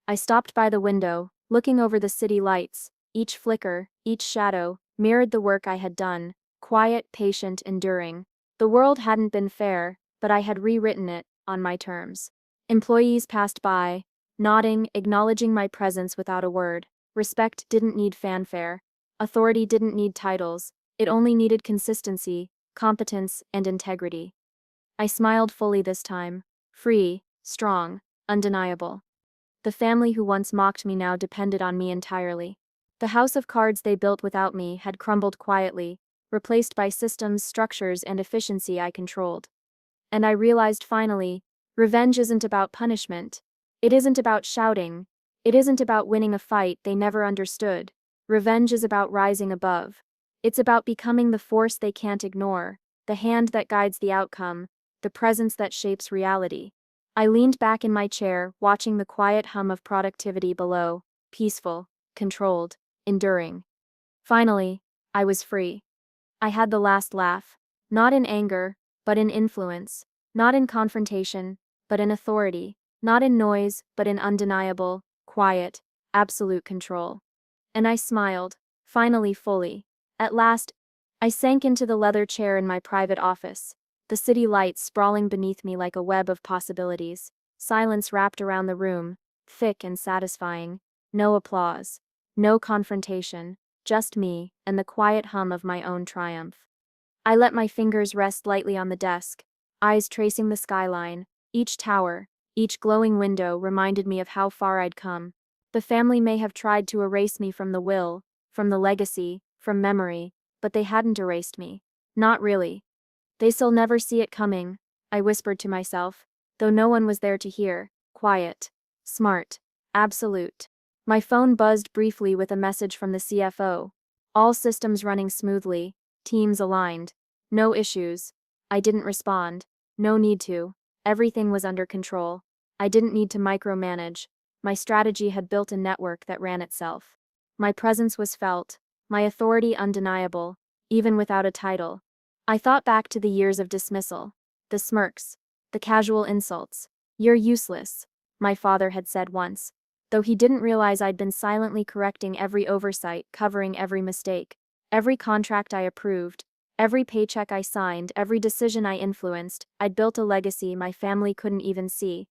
I stopped by the window, looking over the city lights. Each flicker, each shadow, mirrored the work I had done: quiet, patient, enduring. The world hadn't been fair, but I had rewritten it, on my terms. Employees passed by, nodding, acknowledging my presence without a word. Respect didn't need fanfare. Authority didn't need titles. It only needed consistency, competence, and integrity. I smiled fully this time. Free, strong, undeniable. The family who once mocked me now depended on me entirely. The house of cards they built without me had crumbled quietly, replaced by systems, structures, and efficiency I controlled. And I realized finally, revenge isn't about punishment. It isn't about shouting. It isn't about winning a fight they never understood. Revenge is about rising above. It's about becoming the force they can't ignore, the hand that guides the outcome, the presence that shapes reality. I leaned back in my chair, watching the quiet hum of productivity below: peaceful, controlled, enduring. Finally, I was free. I had the last laugh. Not in anger, but in influence. Not in confrontation, but in authority. Not in noise, but in undeniable, quiet, absolute control. And I smiled, finally fully. At last, I sank into the leather chair in my private office, the city lights sprawling beneath me like a web of possibilities. Silence wrapped around the room, thick and satisfying. No applause. No confrontation. Just me, and the quiet hum of my own triumph. I let my fingers rest lightly on the desk, eyes tracing the skyline. Each tower, each glowing window reminded me of how far I'd come. The family may have tried to erase me from the will, from the legacy, from memory, but they hadn't erased me. Not really. They still never see it coming, I whispered to myself, though no one was there to hear. Quiet. Smart. Absolute. My phone buzzed briefly with a message from the CFO. All systems running smoothly, teams aligned. No issues. I didn't respond. No need to. Everything was under control. I didn't need to micromanage. My strategy had built a network that ran itself. My presence was felt, my authority undeniable, even without a title. I thought back to the years of dismissal, the smirks, the casual insults. "You're useless," my father had said once, though he didn't realize I'd been silently correcting every oversight, covering every mistake. Every contract I approved, every paycheck I signed, every decision I influenced. I'd built a legacy my family couldn't even see.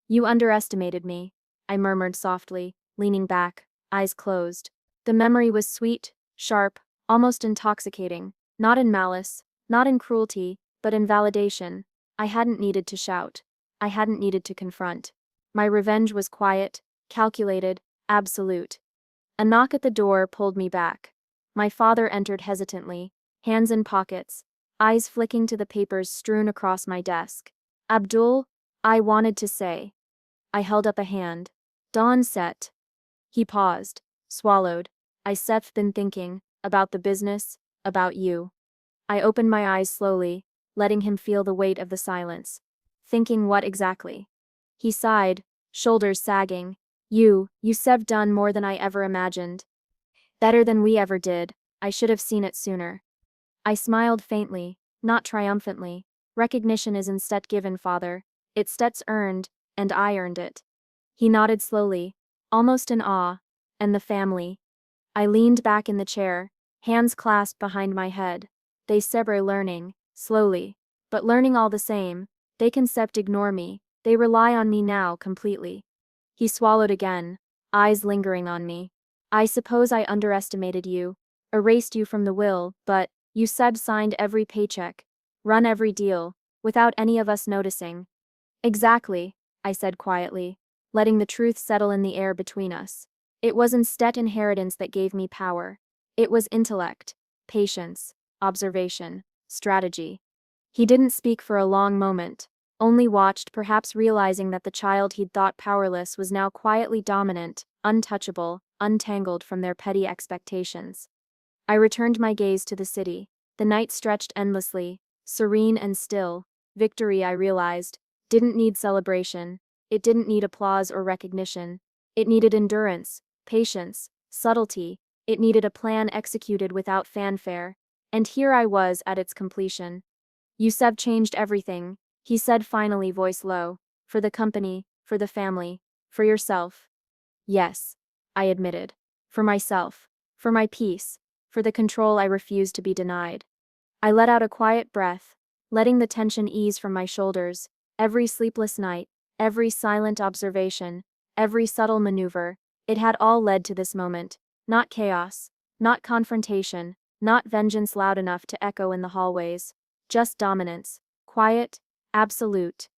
"You underestimated me," I murmured softly, leaning back, eyes closed. The memory was sweet, sharp, almost intoxicating, not in malice, not in cruelty, but in validation. I hadn't needed to shout. I hadn't needed to confront. My revenge was quiet, calculated, absolute. A knock at the door pulled me back. My father entered hesitantly, hands in pockets, eyes flicking to the papers strewn across my desk. "Abdul," I wanted to say. I held up a hand. "Dawn set." He paused, swallowed. "I've been thinking, about the business, about you." I opened my eyes slowly, letting him feel the weight of the silence. "Thinking what exactly?" He sighed, shoulders sagging. You've done more than I ever imagined. Better than we ever did. I should have seen it sooner." I smiled faintly, not triumphantly. "Recognition is instead given, father. It's stets earned, and I earned it." He nodded slowly, almost in awe. "And the family?" I leaned back in the chair, hands clasped behind my head. "They sebre learning, slowly. But learning all the same. They concept ignore me. They rely on me now, completely." He swallowed again, eyes lingering on me. "I suppose I underestimated you. Erased you from the will, but you signed every paycheck. Run every deal, without any of us noticing." "Exactly," I said quietly, letting the truth settle in the air between us. "It was instead inheritance that gave me power. It was intellect, patience, observation, strategy. He didn't speak for a long moment, only watched, perhaps realizing that the child he'd thought powerless was now quietly dominant, untouchable, untangled from their petty expectations. I returned my gaze to the city. The night stretched endlessly, serene and still. Victory, I realized, didn't need celebration. It didn't need applause or recognition. It needed endurance, patience, subtlety. It needed a plan executed without fanfare. And here I was at its completion. Yusef changed everything, he said finally, voice low. For the company, for the family, for yourself. Yes, I admitted. For myself. For my peace. For the control I refused to be denied. I let out a quiet breath, letting the tension ease from my shoulders. Every sleepless night, every silent observation, every subtle maneuver, it had all led to this moment. Not chaos, not confrontation, not vengeance loud enough to echo in the hallways. Just dominance. Quiet, absolute.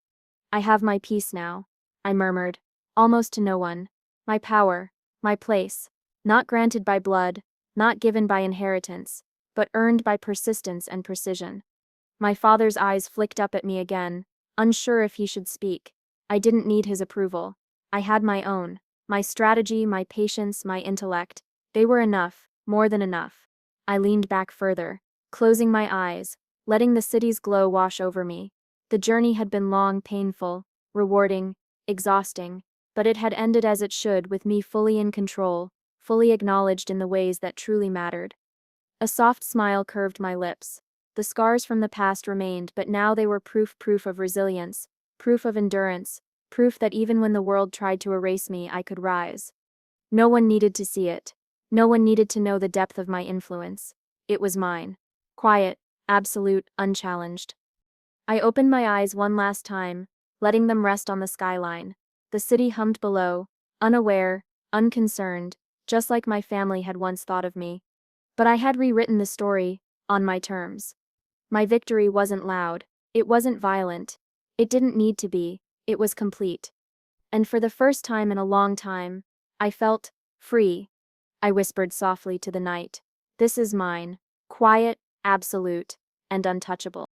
I have my peace now, I murmured, almost to no one. My power, my place, not granted by blood, not given by inheritance, but earned by persistence and precision. My father's eyes flicked up at me again, unsure if he should speak. I didn't need his approval. I had my own. My strategy, my patience, my intellect. They were enough, more than enough. I leaned back further, closing my eyes, letting the city's glow wash over me. The journey had been long, painful, rewarding, exhausting, but it had ended as it should, with me fully in control, fully acknowledged in the ways that truly mattered. A soft smile curved my lips. The scars from the past remained, but now they were proof of resilience, proof of endurance, proof that even when the world tried to erase me, I could rise. No one needed to see it. No one needed to know the depth of my influence. It was mine. Quiet, absolute, unchallenged. I opened my eyes one last time, letting them rest on the skyline. The city hummed below, unaware, unconcerned, just like my family had once thought of me. But I had rewritten the story, on my terms. My victory wasn't loud, it wasn't violent, it didn't need to be, it was complete. And for the first time in a long time, I felt free. I whispered softly to the night. This is mine, quiet, absolute, and untouchable.